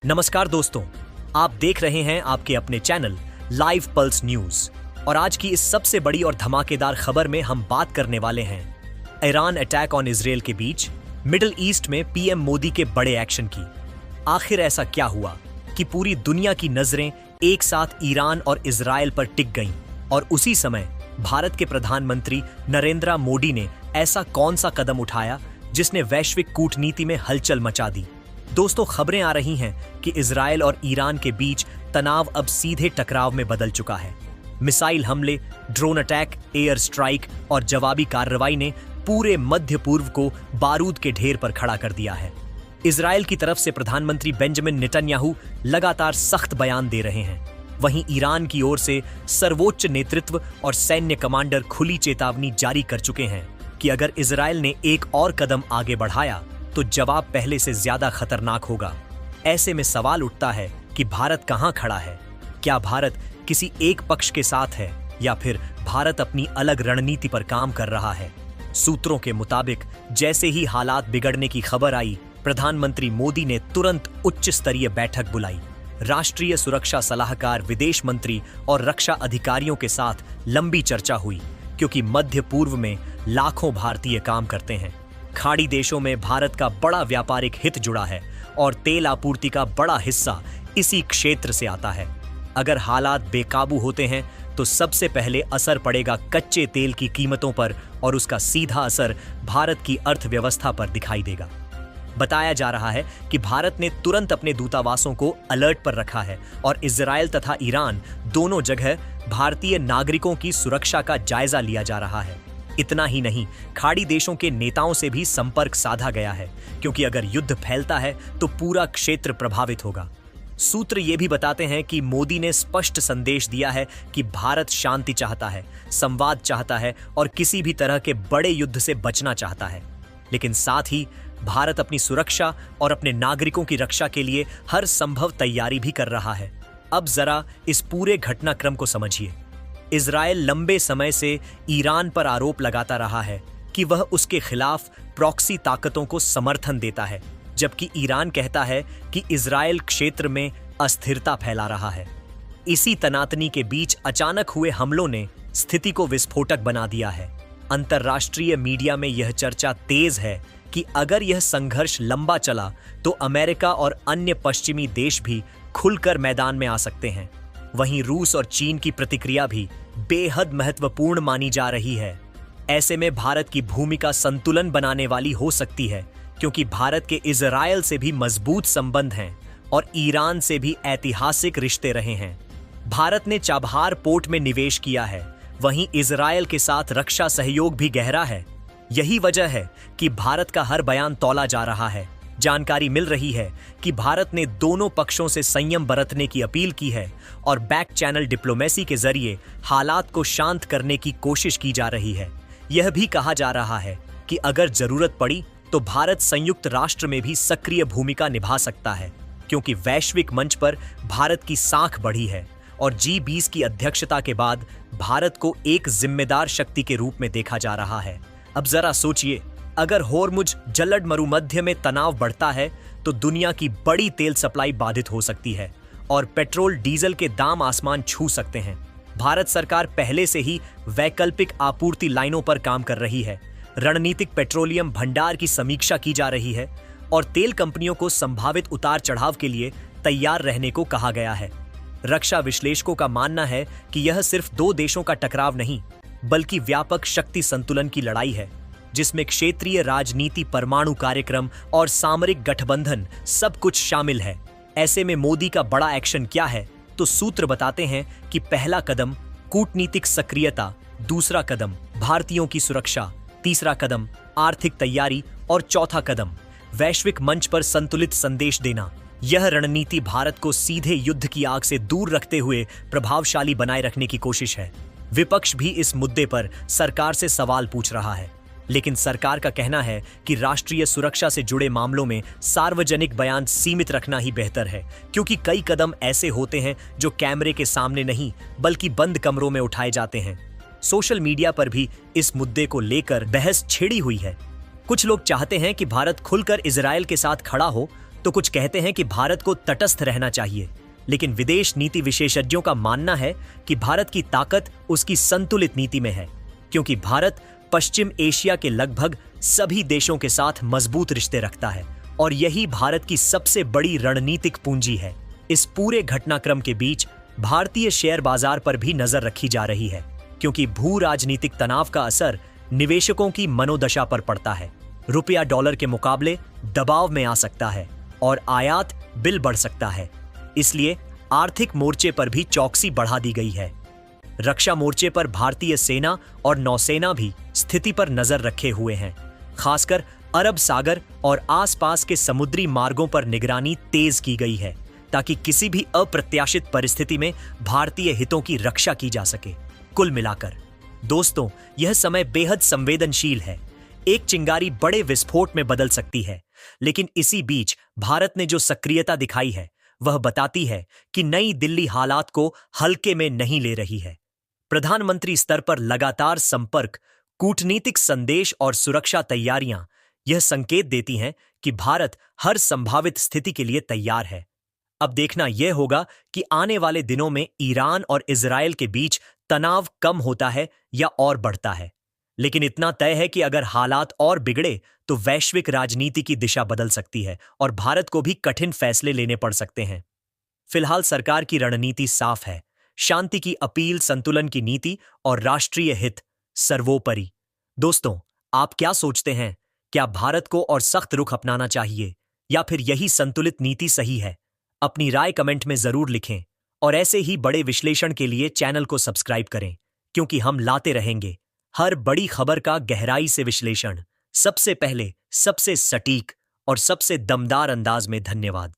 नमस्कार दोस्तों, आप देख रहे हैं आपके अपने चैनल लाइव पल्स न्यूज और आज की इस सबसे बड़ी और धमाकेदार खबर में हम बात करने वाले हैं ईरान अटैक ऑन इजराइल के बीच मिडिल ईस्ट में पीएम मोदी के बड़े एक्शन की। आखिर ऐसा क्या हुआ कि पूरी दुनिया की नजरें एक साथ ईरान और इजराइल पर टिक गईं और उसी समय भारत के प्रधानमंत्री नरेंद्र मोदी ने ऐसा कौन सा कदम उठाया जिसने वैश्विक कूटनीति में हलचल मचा दी। दोस्तों, खबरें आ रही हैं कि इजराइल और ईरान के बीच तनाव अब सीधे टकराव में बदल चुका है। मिसाइल हमले, ड्रोन अटैक, एयर स्ट्राइक और जवाबी कार्रवाई ने पूरे मध्य पूर्व को बारूद के ढेर पर खड़ा कर दिया है। इजराइल की तरफ से प्रधानमंत्री बेंजामिन नेतन्याहू लगातार सख्त बयान दे रहे हैं, वहीं ईरान की ओर से सर्वोच्च नेतृत्व और सैन्य कमांडर खुली चेतावनी जारी कर चुके हैं कि अगर इजराइल ने एक और कदम आगे बढ़ाया तो जवाब पहले से ज्यादा खतरनाक होगा। ऐसे में सवाल उठता है कि भारत कहां खड़ा है? क्या भारत किसी एक पक्ष के साथ है या फिर भारत अपनी अलग रणनीति पर काम कर रहा है? सूत्रों के मुताबिक जैसे ही हालात बिगड़ने की खबर आई, प्रधानमंत्री मोदी ने तुरंत उच्च स्तरीय बैठक बुलाई। राष्ट्रीय सुरक्षा सलाहकार, विदेश मंत्री और रक्षा अधिकारियों के साथ लंबी चर्चा हुई, क्योंकि मध्य पूर्व में लाखों भारतीय काम करते हैं। खाड़ी देशों में भारत का बड़ा व्यापारिक हित जुड़ा है और तेल आपूर्ति का बड़ा हिस्सा इसी क्षेत्र से आता है। अगर हालात बेकाबू होते हैं तो सबसे पहले असर पड़ेगा कच्चे तेल की कीमतों पर और उसका सीधा असर भारत की अर्थव्यवस्था पर दिखाई देगा। बताया जा रहा है कि भारत ने तुरंत अपने दूतावासों को अलर्ट पर रखा है और इजराइल तथा ईरान दोनों जगह भारतीय नागरिकों की सुरक्षा का जायजा लिया जा रहा है। इतना ही नहीं, खाड़ी देशों के नेताओं से भी संपर्क साधा गया है, क्योंकि अगर युद्ध फैलता है तो पूरा क्षेत्र प्रभावित होगा। सूत्र ये भी बताते हैं कि मोदी ने स्पष्ट संदेश दिया है कि भारत शांति चाहता है, संवाद चाहता है और किसी भी तरह के बड़े युद्ध से बचना चाहता है। लेकिन साथ ही भारत अपनी सुरक्षा और अपने नागरिकों की रक्षा के लिए हर संभव तैयारी भी कर रहा है। अब जरा इस पूरे घटनाक्रम को समझिए। इजराइल लंबे समय से ईरान पर आरोप लगाता रहा है कि वह उसके खिलाफ प्रॉक्सी ताकतों को समर्थन देता है, जबकि ईरान कहता है कि इजराइल क्षेत्र में अस्थिरता फैला रहा है। इसी तनातनी के बीच अचानक हुए हमलों ने स्थिति को विस्फोटक बना दिया है। अंतर्राष्ट्रीय मीडिया में यह चर्चा तेज है कि अगर यह संघर्ष लंबा चला तो अमेरिका और अन्य पश्चिमी देश भी खुलकर मैदान में आ सकते हैं। वहीं रूस और चीन की प्रतिक्रिया भी बेहद महत्वपूर्ण मानी जा रही है। ऐसे में भारत की भूमिका संतुलन बनाने वाली हो सकती है, क्योंकि भारत के इजराइल से भी मजबूत संबंध हैं और ईरान से भी ऐतिहासिक रिश्ते रहे हैं। भारत ने चाबहार पोर्ट में निवेश किया है, वहीं इजराइल के साथ रक्षा सहयोग भी गहरा है। यही वजह है कि भारत का हर बयान तौला जा रहा है। जानकारी मिल रही है कि भारत ने दोनों पक्षों से संयम बरतने की अपील की है और बैक चैनल डिप्लोमेसी के जरिए हालात को शांत करने की कोशिश की जा रही है। यह भी कहा जा रहा है कि अगर जरूरत पड़ी तो भारत संयुक्त राष्ट्र में भी सक्रिय भूमिका निभा सकता है, क्योंकि वैश्विक मंच पर भारत की साख बढ़ी है और G20 की अध्यक्षता के बाद भारत को एक जिम्मेदार शक्ति के रूप में देखा जा रहा है। अब जरा सोचिए, अगर होर्मुज जलद मरुमध्य में तनाव बढ़ता है तो दुनिया की बड़ी तेल सप्लाई बाधित हो सकती है और पेट्रोल डीजल के दाम आसमान छू सकते हैं। भारत सरकार पहले से ही वैकल्पिक आपूर्ति लाइनों पर काम कर रही है। रणनीतिक पेट्रोलियम भंडार की समीक्षा की जा रही है और तेल कंपनियों को संभावित उतार चढ़ाव के लिए तैयार रहने को कहा गया है। रक्षा विश्लेषकों का मानना है कि यह सिर्फ दो देशों का टकराव नहीं, बल्कि व्यापक शक्ति संतुलन की लड़ाई है, जिसमें क्षेत्रीय राजनीति, परमाणु कार्यक्रम और सामरिक गठबंधन सब कुछ शामिल है। ऐसे में मोदी का बड़ा एक्शन क्या है? तो सूत्र बताते हैं कि पहला कदम कूटनीतिक सक्रियता, दूसरा कदम भारतीयों की सुरक्षा, तीसरा कदम आर्थिक तैयारी और चौथा कदम वैश्विक मंच पर संतुलित संदेश देना। यह रणनीति भारत को सीधे युद्ध की आग से दूर रखते हुए प्रभावशाली बनाए रखने की कोशिश है। विपक्ष भी इस मुद्दे पर सरकार से सवाल पूछ रहा है, लेकिन सरकार का कहना है कि राष्ट्रीय सुरक्षा से जुड़े मामलों में सार्वजनिक बयान सीमित रखना ही बेहतर है, क्योंकि कई कदम ऐसे होते हैं जो कैमरे के सामने नहीं बल्कि बंद कमरों में उठाए जाते हैं। सोशल मीडिया पर भी इस मुद्दे को लेकर बहस छिड़ी हुई है। कुछ लोग चाहते हैं कि भारत खुलकर इजराइल के साथ खड़ा हो, तो कुछ कहते हैं कि भारत को तटस्थ रहना चाहिए, लेकिन विदेश नीति विशेषज्ञों का मानना है कि भारत की ताकत उसकी संतुलित नीति में है, क्योंकि भारत पश्चिम एशिया के लगभग सभी देशों के साथ मजबूत रिश्ते रखता है और यही भारत की सबसे बड़ी रणनीतिक पूंजी है। इस पूरे घटनाक्रम के बीच भारतीय शेयर बाजार पर भी नजर रखी जा रही है, क्योंकि भू राजनीतिक तनाव का असर निवेशकों की मनोदशा पर पड़ता है। रुपया डॉलर के मुकाबले दबाव में आ सकता है और आयात बिल बढ़ सकता है। इसलिए आर्थिक मोर्चे पर भी चौकसी बढ़ा दी गई है। रक्षा मोर्चे पर भारतीय सेना और नौसेना भी स्थिति पर नजर रखे हुए हैं। खासकर अरब सागर और आसपास के समुद्री मार्गों पर निगरानी तेज की गई है, ताकि किसी भी अप्रत्याशित परिस्थिति में भारतीय हितों की रक्षा की जा सके। कुल मिलाकर दोस्तों, यह समय बेहद संवेदनशील है। एक चिंगारी बड़े विस्फोट में बदल सकती है, लेकिन इसी बीच भारत ने जो सक्रियता दिखाई है वह बताती है कि नई दिल्ली हालात को हल्के में नहीं ले रही है। प्रधानमंत्री स्तर पर लगातार संपर्क, कूटनीतिक संदेश और सुरक्षा तैयारियां यह संकेत देती हैं कि भारत हर संभावित स्थिति के लिए तैयार है। अब देखना यह होगा कि आने वाले दिनों में ईरान और इजरायल के बीच तनाव कम होता है या और बढ़ता है। लेकिन इतना तय है कि अगर हालात और बिगड़े तो वैश्विक राजनीति की दिशा बदल सकती है और भारत को भी कठिन फैसले लेने पड़ सकते हैं। फिलहाल सरकार की रणनीति साफ है: शांति की अपील, संतुलन की नीति और राष्ट्रीय हित सर्वोपरि। दोस्तों, आप क्या सोचते हैं? क्या भारत को और सख्त रुख अपनाना चाहिए या फिर यही संतुलित नीति सही है? अपनी राय कमेंट में जरूर लिखें और ऐसे ही बड़े विश्लेषण के लिए चैनल को सब्सक्राइब करें, क्योंकि हम लाते रहेंगे हर बड़ी खबर का गहराई से विश्लेषण, सबसे पहले, सबसे सटीक और सबसे दमदार अंदाज में। धन्यवाद।